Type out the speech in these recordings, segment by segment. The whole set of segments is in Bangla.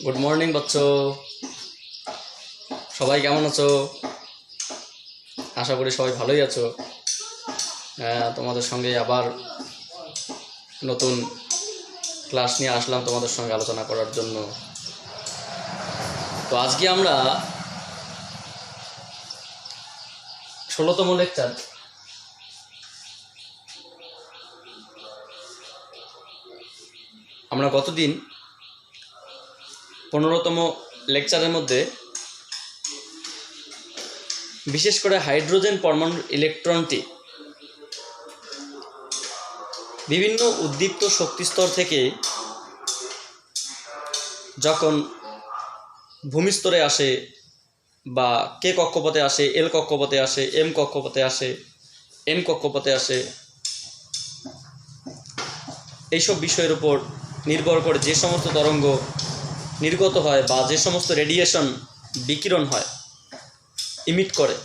গুড মর্নিং বাচ্চো, সবাই কেমন আছো? আশা করি সবাই ভালোই আছো। তোমাদের সঙ্গে আবার নতুন ক্লাস নিয়ে আসলাম তোমাদের সঙ্গে আলোচনা করার জন্য। তো আজকে আমরা 16তম লেকচার, আমরা গতদিন 15তম লেকচারের মধ্যে বিশেষ করে হাইড্রোজেন পরমাণুর ইলেকট্রনটি বিভিন্ন উদ্দীপ্ত শক্তিস্তর থেকে যখন ভূমিস্তরে আসে বা কে কক্ষপথে আসে, এল কক্ষপথে আসে, এম কক্ষপথে আসে, এন কক্ষপথে আসে, এইসব বিষয়ের উপর নির্ভর করে যে সমস্ত তরঙ্গ নির্গত হয় বা যে সমস্ত রেডিয়েশন বিকিরণ হয়, ইমিট করে,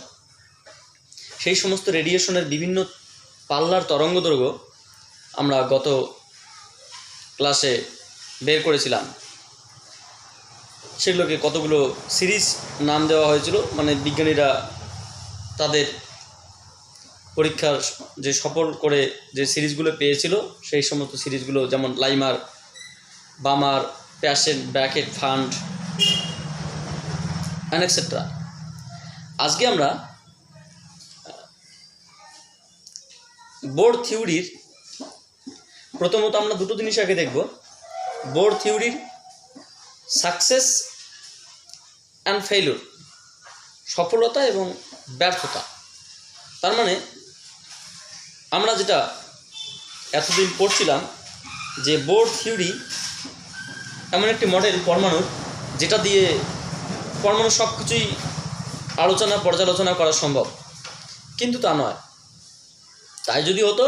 সেই সমস্ত রেডিয়েশনের বিভিন্ন পাল্লার তরঙ্গদৈর্ঘ্য আমরা গত ক্লাসে বের করেছিলাম। সেগুলোকে কতগুলো সিরিজ নাম দেওয়া হয়েছিল, মানে বিজ্ঞানীরা তাদের পরীক্ষার যে সফল করে যে সিরিজগুলো পেয়েছিল সেই সমস্ত সিরিজগুলো, যেমন Lyman, Balmer, Paschen, Brackett, Pfund and etcetera. আজকে আমরা বোর থিওরির প্রথমত আমরা দুটো জিনিস আগে দেখব। বোর থিওরির সাকসেস অ্যান্ড ফেইলুর, সফলতা এবং ব্যর্থতা। তার মানে আমরা যেটা এতদিন পড়ছিলাম যে বোর থিওরি এমন একটি মডেল পরমাণুর, যেটা দিয়ে পরমাণুর সব কিছুই পর্যালোচনা করা সম্ভব, কিন্তু তা নয়। তাই যদি হতো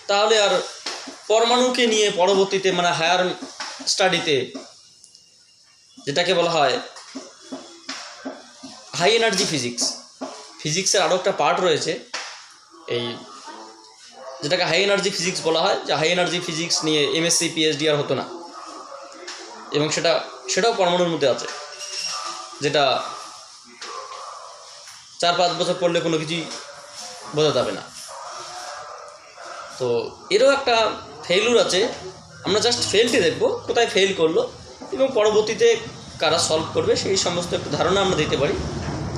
তাহলে আর পরমাণুকে নিয়ে পরবর্তীতে মানে হায়ার স্টাডিতে, যেটাকে বলা হয় হাই এনার্জি ফিজিক্সের আরও একটা পার্ট রয়েছে, এই যেটাকে হাই এনার্জি ফিজিক্স বলা হয়, যে হাই এনার্জি ফিজিক্স নিয়ে এমএসসি পিএইচডি আর হতো না, এবং সেটাও পরমাণুর মধ্যে আছে, যেটা 4-5 বছর পড়লে কোনো কিছুই বোঝা যাবে না। তো এরও একটা ফেইলুর আছে। আমরা জাস্ট ফেলটি দেখব, কোথায় ফেল করলো এবং পরবর্তীতে কারা সলভ করবে সেই সমস্ত একটু ধারণা আমরা দিতে পারি।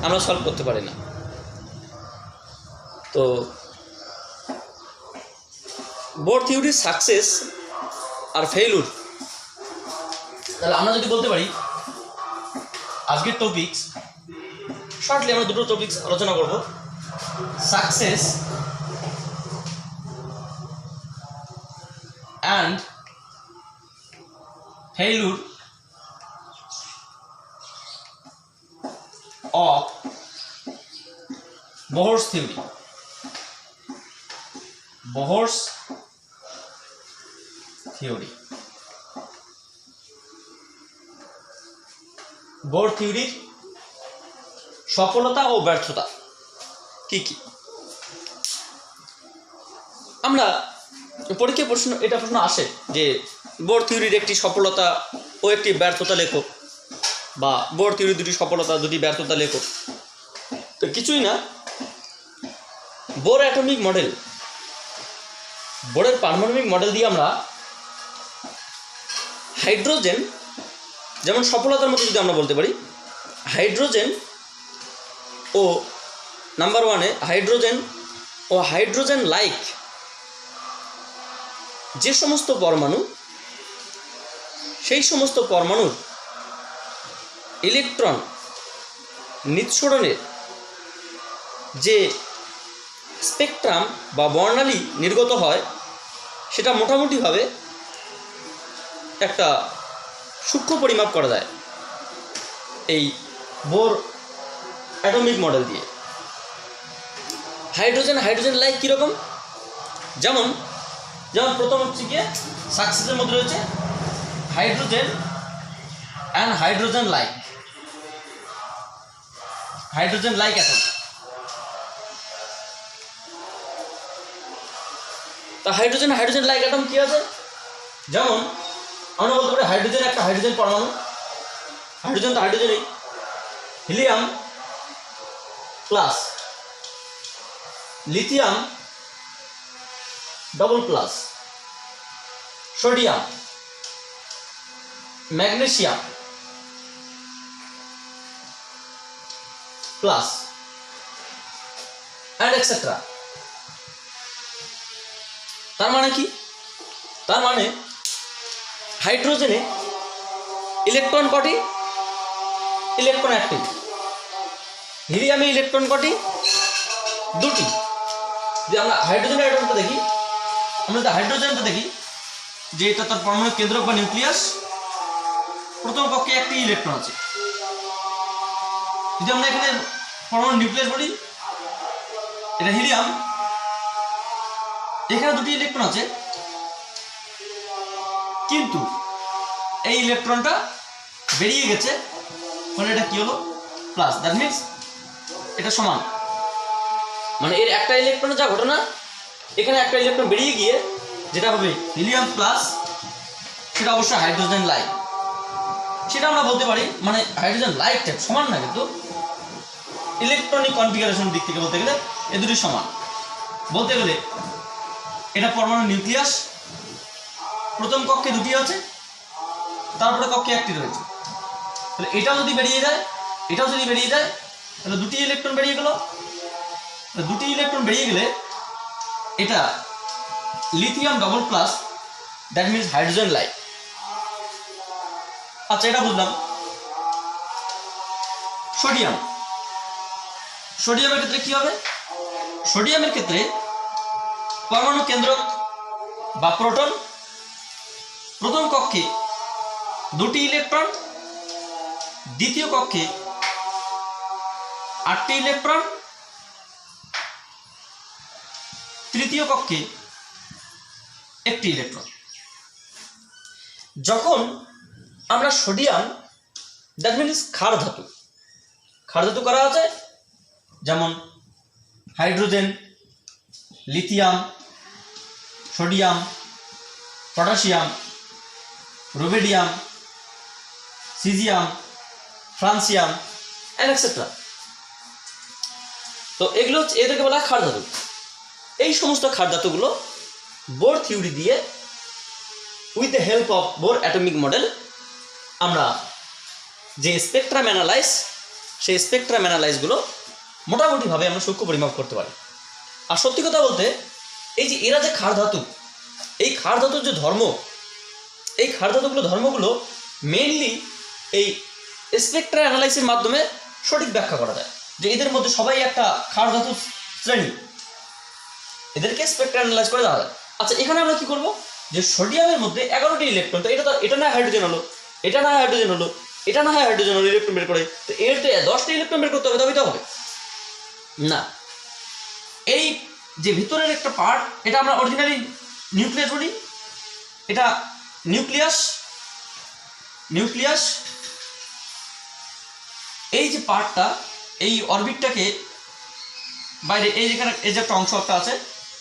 আমরা সলভ করতে পারি না। তো বোর থিওরির সাকসেস আর ফেইলুর, তাহলে আমরা যদি বলতে পারি আজকের টপিকস শর্টলি আমরা দুটো টপিকস আলোচনা করব, success and failure of Bohr's theory. Bohr's theory. Bohr থিওরির সফলতা ও ব্যর্থতা কি কি? আমরা পরীক্ষায় প্রশ্ন আসে যে বোর থিওরির একটি সফলতা ও একটি ব্যর্থতা লেখো, বা বোর থিওরির দুটি সফলতা দুটি ব্যর্থতা লেখো। তো কিছুই না, বোর অ্যাটমিক মডেল, বোরের পারমাণবিক মডেল দিয়ে আমরা হাইড্রোজেন, যেমন সফলতার মধ্যে যদি আমরা বলতে পারি হাইড্রোজেন ও নাম্বার 1-এ হাইড্রোজেন ও হাইড্রোজেন লাইক যে সমস্ত পরমাণু, সেই সমস্ত পরমাণুর ইলেকট্রন নিঃসরণের যে স্পেকট্রাম বা বর্ণালী নির্গত হয়, সেটা মোটামুটিভাবে একটা সূক্ষ্ম পরিমাপ করা যায় এই বোর অ্যাটমিক মডেল দিয়ে। হাইড্রোজেন লাইক কীরকম? যেমন প্রথম হচ্ছে গিয়ে সাকসেসের মধ্যে রয়েছে hydrogen and hydrogen like atom. তা হাইড্রোজেন লাইক অ্যাটম কী আছে? যেমন আমরা বলতে পারি হাইড্রোজেন একটা হাইড্রোজেন পরমাণু, হাইড্রোজেন তো হাইড্রোজেনই, helium plus, lithium double plus, sodium, magnesium plus and extra. তার মানে কি? তার মানে হাইড্রোজেনে ইলেকট্রন কটি? ইলেকট্রন একটি। হিলিয়ামে ইলেকট্রন কটি? দুটি। যদি আমরা হাইড্রোজেনের অ্যাটমটা দেখি, আমরা যদি হাইড্রোজেনটা দেখি যে এটা তার পরমাণু কেন্দ্রক বা নিউক্লিয়াস, প্রথম কক্ষে একটি ইলেকট্রন আছে। যদি আমরা এখানে পরমাণু নিউক্লিয়াস বলি, এটা হিলিয়াম, এখানে দুটি ইলেকট্রন আছে, কিন্তু এই ইলেকট্রনটা বেরিয়ে গেছে, মানে এটা কি হলো? প্লাস। দ্যাট মিনস এটা সমান, মানে এর একটা ইলেকট্রনের যা ঘটনা, এখানে একটা ইলেকট্রন বেরিয়ে গিয়ে যেটা হবে হিলিয়াম প্লাস, সেটা অবশ্যই হাইড্রোজেন লাইক। সেটা আমরা বলতে পারি মানে হাইড্রোজেন লাইক টাইপ, সমান না, কিন্তু ইলেকট্রনিক কনফিগারেশন দিক থেকে বলতে গেলে এ দুটি সমান। বলতে গেলে এটা পরমাণু নিউক্লিয়াস, প্রথম কক্ষে দুটি আছে, তারপরে কক্ষে একটি রয়েছে। তাহলে এটাও যদি বেরিয়ে যায়, এটাও যদি বেরিয়ে যায়, তাহলে দুটি ইলেকট্রন বেরিয়ে গেল। দুটি ইলেকট্রন বেরিয়ে গেলে এটা lithium double plus, that means hydrogen like. আচ্ছা, এটা বুঝলাম। সোডিয়াম, সোডিয়ামের ক্ষেত্রে কি হবে? সোডিয়ামের ক্ষেত্রে পরমাণু কেন্দ্রক বা প্রোটন, প্রথম কক্ষে দুটি ইলেকট্রন, দ্বিতীয় কক্ষে 8টি ইলেকট্রন, তৃতীয় কক্ষে একটি ইলেকট্রন। যখন আমরা সোডিয়াম, দ্যাট মিনস ক্ষার ধাতু, ক্ষার ধাতু করা আছে, যেমন hydrogen, lithium, sodium, potassium, rubidium, caesium, francium and etcetera. তো এগুলো এদেরকে বলা হয় ক্ষার ধাতু। এই সমস্ত ক্ষার ধাতুগুলো বোর থিওরি দিয়ে, with the help of Bohr atomic model, আমরা যে স্পেকট্রাম অ্যানালাইজ, সেই স্পেকট্রাম অ্যানালাইজগুলো মোটামুটিভাবে আমরা সূক্ষ্ম পরিমাপ করতে পারি। আর সত্যি কথা বলতে, এই যে এরা যে ক্ষার ধাতু, এই ক্ষার ধাতুর যে ধর্ম, এই ক্ষার ধাতুগুলো ধর্মগুলো মেইনলি এই স্পেকট্রাম অ্যানালাইসিসের মাধ্যমে সঠিক ব্যাখ্যা করা যায়, যে এদের মধ্যে সবাই একটা ক্ষার ধাতু শ্রেণী, এদেরকে স্পেকট্রাম অ্যানালাইজ করে দেওয়া যায়। আচ্ছা, এখানে আমরা কি করব? যে সোডিয়ামের মধ্যে 11টি ইলেকট্রন, তো এটা না হাইড্রোজেন হলো, এটা না হাইড্রোজেন হলো, এটা না হাইড্রোজেন হলো, ইলেকট্রন বের করে, তো এর তো 10টি ইলেকট্রন বের করতে হবে, তবেই তো হবে না। এই যে ভিতরের একটা পার্ট, এটা আমরা অরিজিনালি নিউক্লিয়াস বলি, এটা নিউক্লিয়াস, নিউক্লিয়াস এই যে পার্টটা, এই অরবিটটাকে বাইরে, এই যেখানে এই যে একটা অংশ একটা আছে,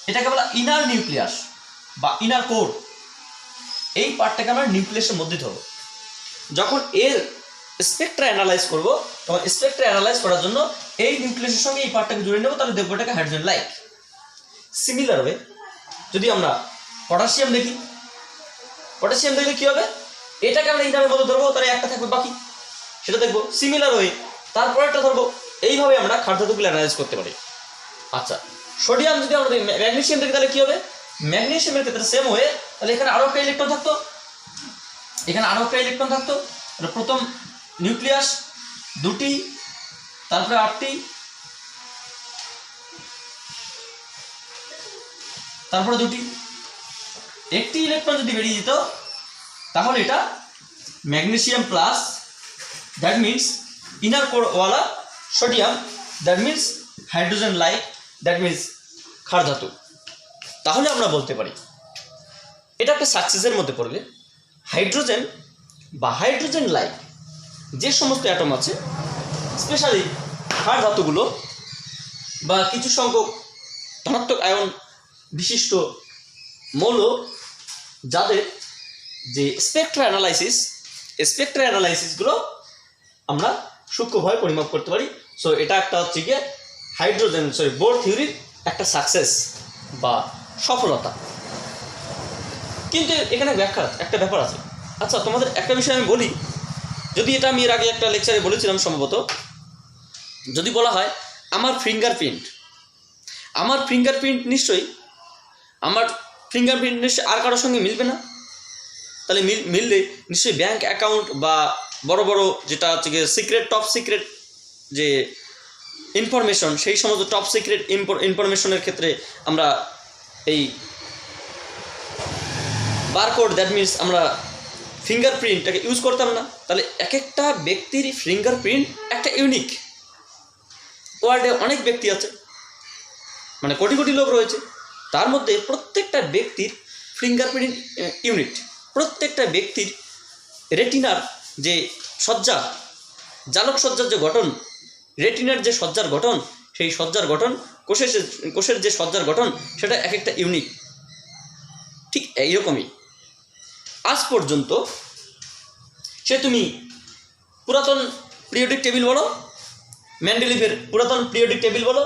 এটাকে বলা ইনার নিউক্লিয়াস বা ইনার কোর। এই পার্টটাকে আমরা নিউক্লিয়াসের মধ্যে ধরবো। যখন এর স্পেকট্রা অ্যানালাইজ করব, তখন স্পেকট্রা অ্যানালাইজ করার জন্য এই নিউক্লিয়াসের সঙ্গে এই পার্টটাকে জুড়ে নেব, তাহলে দেখবো এটাকে হাইড্রোজেন লাইক। সিমিলার হবে যদি আমরা পটাশিয়াম দেখি, পটাশিয়াম দেখলে কি হবে? এটাকে আমরা ইনারের মধ্যে ধরবো, তাহলে একটা থাকবে বাকি, সেটা দেখবো। সিমিলার হয়ে তারপরে একটা ধরবো। এইভাবে আমরা ক্ষার ধাতুগুলো অ্যানালাইজ করতে পারি। আচ্ছা, সোডিয়াম যদি আমরা ম্যাগনেসিয়াম দেখি, তাহলে কি হবে? ম্যাগনেসিয়ামের ক্ষেত্রে সেম হয়ে, তাহলে এখানে আরো একটা ইলেকট্রন থাকতো, এখানে আরো একটা ইলেকট্রন থাকতো। প্রথম নিউক্লিয়াস দুটি, তারপরে 8টি, তারপরে দুটি, একটি ইলেকট্রন যদি বেরিয়ে যেত, তাহলে এটা magnesium plus, that means inner কোরওয়ালা sodium, that means hydrogen like, that means ক্ষার ধাতু। তাহলে আমরা বলতে পারি এটা একটা সাকসেসের মধ্যে পড়বে। হাইড্রোজেন বা হাইড্রোজেন লাইক যে সমস্ত অ্যাটম আছে, স্পেশালি ক্ষার ধাতুগুলো বা কিছু সংখ্যক ধনাত্মক আয়ন বিশিষ্ট মৌল, যাদের যে স্পেকট্রা অ্যানালাইসিসগুলো আমরা সূক্ষ্মভাবে পরিমাপ করতে পারি। সো এটা একটা হচ্ছে গিয়ে বোর থিওরির একটা সাকসেস বা সফলতা। কিন্তু এখানে একটা ব্যাপার আছে। আচ্ছা, তোমাদের একটা বিষয় আমি বলি, যদি এটা আমি এর আগে একটা লেকচারে বলেছিলাম সম্ভবত, যদি বলা হয় আমার ফিঙ্গারপ্রিন্ট নিশ্চয়ই আর কারোর সঙ্গে মিলবে না, তাহলে মিললে নিশ্চয়ই ব্যাংক অ্যাকাউন্ট বা বড় বড় যেটা হচ্ছে গিয়ে টপ সিক্রেট যে ইনফরমেশন, সেই সমস্ত টপ সিক্রেট ইনফরমেশনের ক্ষেত্রে আমরা এই বারকোড, দ্যাট মিনস আমরা ফিঙ্গারপ্রিন্টটাকে ইউজ করতাম না। তাহলে এক একটা ব্যক্তির ফিঙ্গারপ্রিন্ট একটা ইউনিক। ওয়ার্ল্ডে অনেক ব্যক্তি আছে, মানে কোটি কোটি লোক রয়েছে, তার মধ্যে প্রত্যেকটা ব্যক্তির ফিঙ্গারপ্রিন্ট ইউনিট। প্রত্যেকটা ব্যক্তির রেটিনার যে সজ্জা, জালক সজ্জার যে গঠন, রেটিনার যে সজ্জার গঠন, সেই সজ্জার গঠন, কোষের যে সজ্জার গঠন, সেটা এক একটা ইউনিক। ঠিক এইরকমই আজ পর্যন্ত সে তুমি পুরাতন পিরিয়ডিক টেবিল বলো, মেন্ডেলিভের পুরাতন পিরিয়ডিক টেবিল বলো,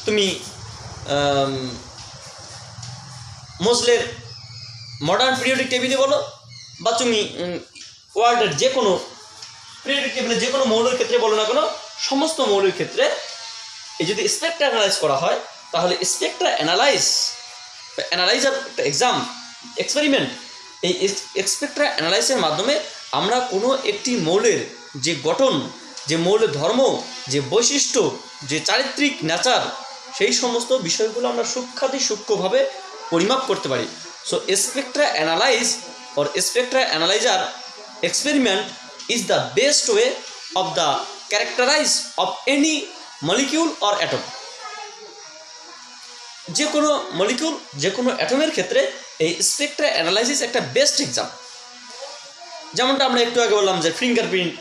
তুমি মোজলের মডার্ন পিরিয়ডিক টেবিলে বলো, বা তুমি ওয়ার্ল্ডের যে কোনো পিরিয়ডিক টেবিলে যে কোনো মৌলের ক্ষেত্রে বলো না কেন, সমস্ত মৌলের ক্ষেত্রে এই যদি স্পেকট্রা অ্যানালাইজ করা হয়, তাহলে স্পেকট্রা অ্যানালাইজার একটা এক্সপেরিমেন্ট, এই স্পেকট্রা অ্যানালাইসের মাধ্যমে আমরা কোনো একটি মৌলের যে গঠন, যে মৌলের ধর্ম, যে বৈশিষ্ট্য, যে চারিত্রিক নেচার, সেই সমস্ত বিষয়গুলো আমরা সূক্ষ্মভাবে পরিমাপ করতে পারি। So Spectra analyse or spectra analyzer experiment is the best way of the characterize of any molecule or atom. যে কোনো মলিকিউল, যে কোনো অ্যাটমের ক্ষেত্রে এই স্পেকট্রা অ্যানালাইসিস একটা বেস্ট এক্সাম। যেমনটা আমরা একটু আগে বললাম যে ফিঙ্গারপ্রিন্ট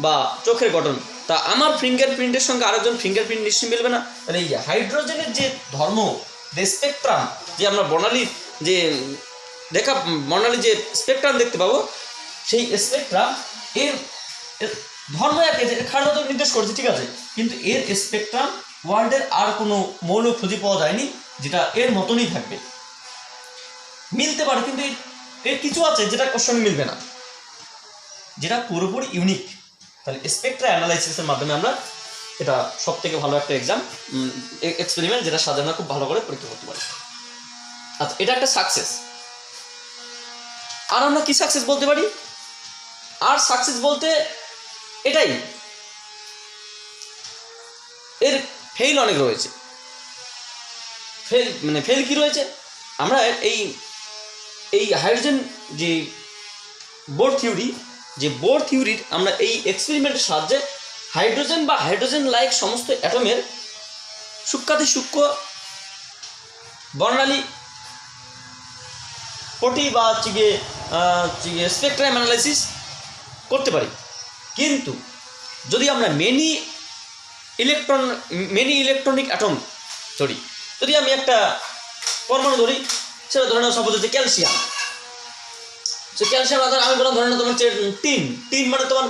বা চোখের গঠন, তা আমার ফিঙ্গারপ্রিন্টের সঙ্গে আরেকজন ফিঙ্গারপ্রিন্ট নিশ্চয়ই মিলবে না। তাহলে এই হাইড্রোজেনের যে ধর্ম, যে স্পেকট্রাম, যে আমরা বর্ণালী যে স্পেকট্রাম দেখতে পাবো, সেই স্পেকট্রাম এর ধর্ম একে খাদ্য নির্দেশ করছে, ঠিক আছে, কিন্তু এর স্পেকট্রাম ওয়ার্ল্ডের আর কোনো মৌল খুঁজে পাওয়া যায়নি যেটা এর মতনই থাকবে। মিলতে পারে, কিন্তু এর কিছু আছে যেটা ওর সঙ্গে মিলবে না, যেটা পুরোপুরি ইউনিক। তাহলে স্পেকট্রা অ্যানালাইসিসের মাধ্যমে আমরা এটা সব থেকে ভালো একটা এক্সপেরিমেন্ট, যেটা সাধারণত খুব ভালো করে পরীক্ষা করতে পারি। আচ্ছা, এটা একটা সাকসেস। আর আমরা কি সাকসেস বলতে পারি? আর সাকসেস বলতে এটাই, এর ফেল অনেক রয়েছে। ফেল কি রয়েছে? আমরা এই হাইড্রোজেন যে বোর থিওরির আমরা এই এক্সপেরিমেন্টের সাহায্যে হাইড্রোজেন বা হাইড্রোজেন লাইক সমস্ত অ্যাটমের সূক্ষ্ম বর্ণালী পটি বা স্পেকট্রাম অ্যানালাইসিস করতে পারি। কিন্তু যদি আমরা মেনি ইলেকট্রনিক অ্যাটম ধরি, যদি আমি একটা পরমাণু ধরি, সেটা ধরে নেওয়া সম্ভব হচ্ছে ক্যালসিয়াম। সে ক্যালসিয়াম আমি বললাম ধরে নাও তোমার তিন মানে তোমার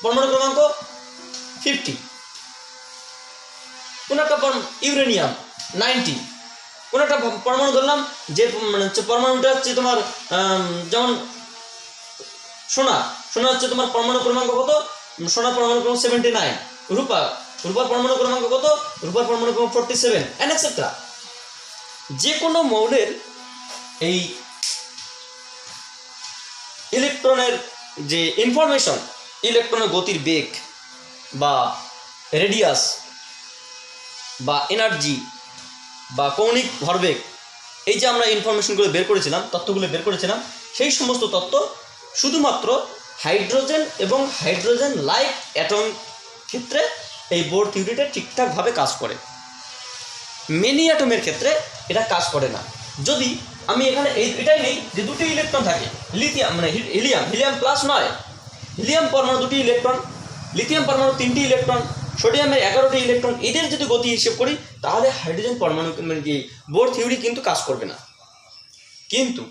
পরমাণু ক্রমাঙ্ক 50, কোনো একটা ইউরেনিয়াম 90, কোনো একটা পরমাণু ধরলাম যে পরমাণুটা হচ্ছে তোমার যেমন সোনা হচ্ছে তোমার পরমাণু ক্রমাঙ্ক কত? সোনার পরমাণু ক্রমাঙ্ক 79। রূপার পরমাণু ক্রমাঙ্ক কত? রূপার পরমাণু ক্রমাঙ্ক 47 এন্ড এটসেট্রা। যে কোনো মৌলের এই ইলেকট্রনের যে ইনফরমেশন, ইলেকট্রনের গতির বেগ বা রেডিয়াস বা এনার্জি বা কৌণিক ভরবেগ, এই যে আমরা ইনফরমেশনগুলো তথ্যগুলো বের করেছিলাম, সেই সমস্ত তথ্য শুধুমাত্র হাইড্রোজেন এবং হাইড্রোজেন লাইক অ্যাটম ক্ষেত্রে এই বোর থিওরিটা ঠিকঠাকভাবে কাজ করে। মেনি অ্যাটমের ক্ষেত্রে এটা কাজ করে না। যদি আমি এখানে এটাই নেই যে দুটি ইলেকট্রন থাকে, হিলিয়াম প্লাস নয়, হিলিয়াম পরমাণু 2টি ইলেকট্রন, লিথিয়াম পরমাণু 3টি ইলেকট্রন, সোডিয়ামের 11টি ইলেকট্রন, এদের যদি গতি হিসেব করি, তাহলে হাইড্রোজেন পরমাণু বোর থিওরি কিন্তু কাজ করবে না। কিন্তু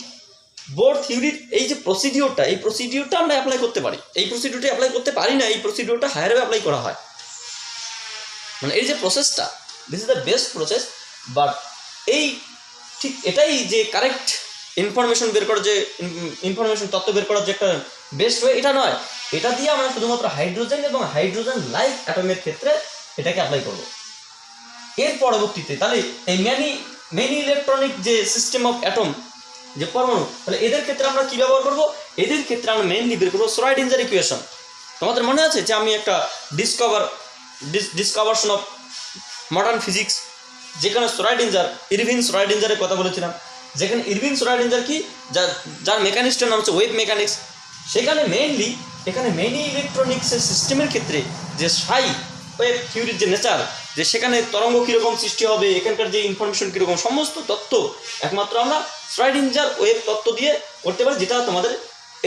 বোর থিওরির এই যে প্রসিডিওরটা, এই প্রসিডিওরটা আমরা অ্যাপ্লাই করতে পারি, এই প্রসিডিওরটা অ্যাপ্লাই করতে পারি না, এই প্রসিডিওরটা হায়ারে অ্যাপ্লাই করা হয়। মানে এই যে প্রসেসটা, this is the best process. But এই ঠিক এটাই যে কারেক্ট ইনফরমেশন বের করার, যে ইনফরমেশন তথ্য বের করার যে একটা বেস্ট ওয়ে, এটা নয়। এটা দিয়ে আমরা শুধুমাত্র হাইড্রোজেন এবং হাইড্রোজেন লাইক অ্যাটমের ক্ষেত্রে এটাকে অ্যাপ্লাই করব। এর পরবর্তীতে তাহলে এই মেনি ইলেকট্রনিক যে সিস্টেম অফ অ্যাটম, যে পরমাণু, তাহলে এদের ক্ষেত্রে আমরা কি ব্যবহার করব? এদের ক্ষেত্রে আমরা মেইনলি বের করবো শ্রয়েডিঞ্জার ইকুয়েশন। তোমাদের মনে আছে যে আমি একটা ডিসকভারশন অফ মডার্ন ফিজিক্স, যেখানে ইরভিন শ্রয়েডিঞ্জারের কথা বলেছিলাম, যেখানে ইরভিন শ্রয়েডিঞ্জার কি, যার মেকানিক্সটার নাম হচ্ছে ওয়েভ মেকানিক্স। সেখানে মেইনলি এখানে মেনি ইলেকট্রনিক্সের সিস্টেমের ক্ষেত্রে যে ওয়েভ থিওরির যে নেচার, যে সেখানে তরঙ্গ কীরকম সৃষ্টি হবে, এখানকার যে ইনফরমেশন কীরকম, সমস্ত তথ্য একমাত্র আমরা শ্রয়েডিঞ্জার ওয়েভ তত্ত্ব দিয়ে করতে পারি, যেটা তোমাদের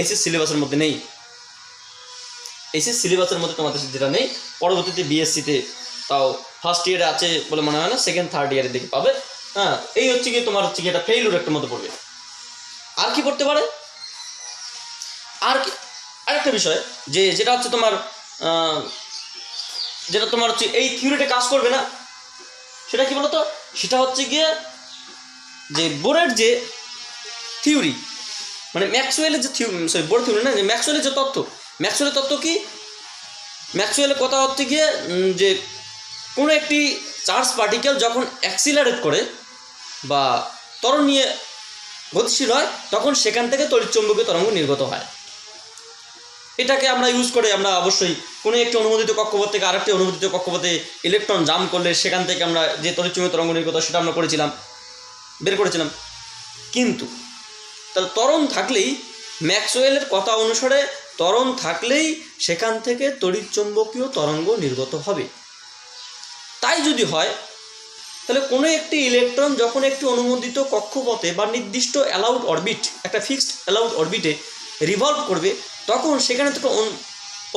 এইচএস সিলেবাসের মধ্যে নেই। এইচএস সিলেবাসের মধ্যে তোমাদের যেটা নেই, পরবর্তীতে বিএসসিতে তাও ফার্স্ট ইয়ারে আছে বলে মনে হয় না, সেকেন্ড থার্ড ইয়ারের দিকে পাবে। হ্যাঁ, এই হচ্ছে কি তোমার হচ্ছে কি এটা ফেইলুর একটা মধ্যে পড়বে। আর কি পড়তে পারে? আরেকটা বিষয় যেটা হচ্ছে তোমার হচ্ছে এই থিওরিটা কাজ করবে না, সেটা কি বলতো? সেটা হচ্ছে গিয়ে যে বোরের যে থিওরি, মানে ম্যাক্সওয়েলের যে বোর থিওরি না, যে ম্যাক্সওয়েলের যে তত্ত্ব, ম্যাক্সওয়েলের তত্ত্ব কি? ম্যাক্সওয়েলের কথা হচ্ছে গিয়ে যে কোনো একটি চার্জ পার্টিকেল যখন অ্যাক্সিলারেট করে বা ত্বরণ নিয়ে গতিশীল হয়, তখন সেখান থেকে তড়িৎচুম্বকীয় তরঙ্গ নির্গত হয়। এটাকে আমরা ইউজ করে আমরা অবশ্যই কোনো একটি অনুমোদিত কক্ষপথ থেকে আরেকটি অনুমোদিত কক্ষপথে ইলেকট্রন জাম্প করলে সেখান থেকে আমরা যে তড়িৎচুম্বকীয় তরঙ্গ নির্গত, সেটা আমরা বের করেছিলাম। কিন্তু তাহলে ত্বরণ থাকলেই, ম্যাক্সওয়েলের কথা অনুসারে ত্বরণ থাকলেই সেখান থেকে তড়িৎচুম্বকীয় তরঙ্গ নির্গত হবে। তাই যদি হয়, তাহলে কোনো একটি ইলেকট্রন যখন একটি অনুমোদিত কক্ষপথে বা নির্দিষ্ট অ্যালাউড অরবিট, একটা ফিক্সড অ্যালাউড অরবিটে রিভলভ করবে, তখন সেখানে তো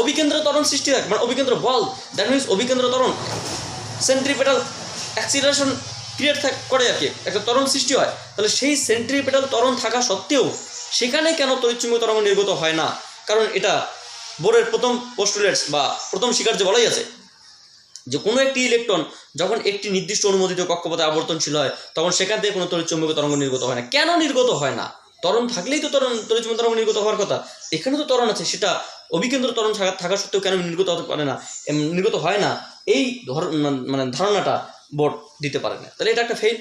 অভিকেন্দ্র ত্বরণ সৃষ্টি হয়, মানে অভিকেন্দ্র বল, দ্যাট মিনস অভিকেন্দ্র ত্বরণ, সেন্ট্রিপেটাল অ্যাক্সিলারেশন ক্রিয়েট করে আর কি, একটা ত্বরণ সৃষ্টি হয়। তাহলে সেই সেন্ট্রিপেটাল ত্বরণ থাকা সত্ত্বেও সেখানে কেন তড়িৎচুম্বকীয় তরঙ্গ নির্গত হয় না? কারণ এটা বোরের প্রথম পোস্টুলেটস বা প্রথম স্বীকার্য বলাই আছে যে কোনো একটি ইলেকট্রন যখন একটি নির্দিষ্ট অনুমোদিত কক্ষপথে আবর্তনশীল হয়, তখন সেখান থেকে কোনো তড়িৎচুম্বকীয় তরঙ্গ নির্গত হয় না। কেন নির্গত হয় না? ত্বরণ থাকলেই তো তড়িৎচুম্বকীয় তরঙ্গ নির্গত হওয়ার কথা। এখানে তো ত্বরণ আছে, সেটা অভিকেন্দ্র ত্বরণ থাকা সত্ত্বেও কেন নির্গত হতে পারে না, নির্গত হয় না, এই মানে ধারণাটা বোর্ড দিতে পারে না। তাহলে এটা একটা ফেল।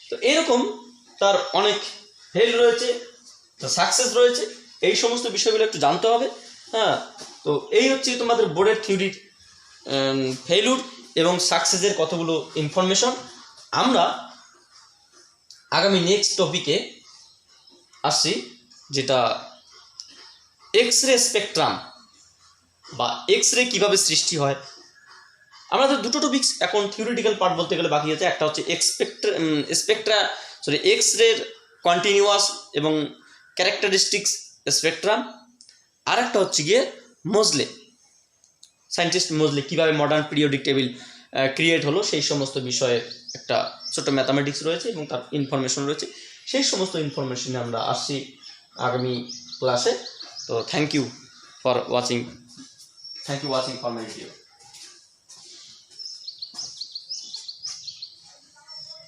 তো এরকম তার অনেক ফেল রয়েছে, সাকসেস রয়েছে, এই সমস্ত বিষয়গুলো একটু জানতে হবে। হ্যাঁ, তো এই হচ্ছে তোমাদের বোর্ডের থিওরির ফেইলুর এবং সাকসেসের কতগুলো ইনফরমেশন। আমরা আগামী নেক্সট টপিকে আসছি, যেটা এক্স রে স্পেকট্রাম বা এক্স রে কীভাবে সৃষ্টি হয়। আমাদের দুটো টপিক্স এখন থিওরিটিক্যাল পার্ট বলতে গেলে বাকি আছে। একটা হচ্ছে এক্স রের কন্টিনিউয়াস এবং ক্যারেক্টারিস্টিক্স স্পেকট্রাম, আর একটা হচ্ছে গিয়ে মোজলে, সায়েন্টিস্ট মোজলে কীভাবে মডার্ন পিরিয়ডিক টেবিল ক্রিয়েট হলো, সেই সমস্ত বিষয়ে একটা ছোটো ম্যাথামেটিক্স রয়েছে এবং তার ইনফরমেশন রয়েছে। সেই সমস্ত ইনফরমেশনে আমরা আসছি আগামী ক্লাসে। তো thank you watching for my video.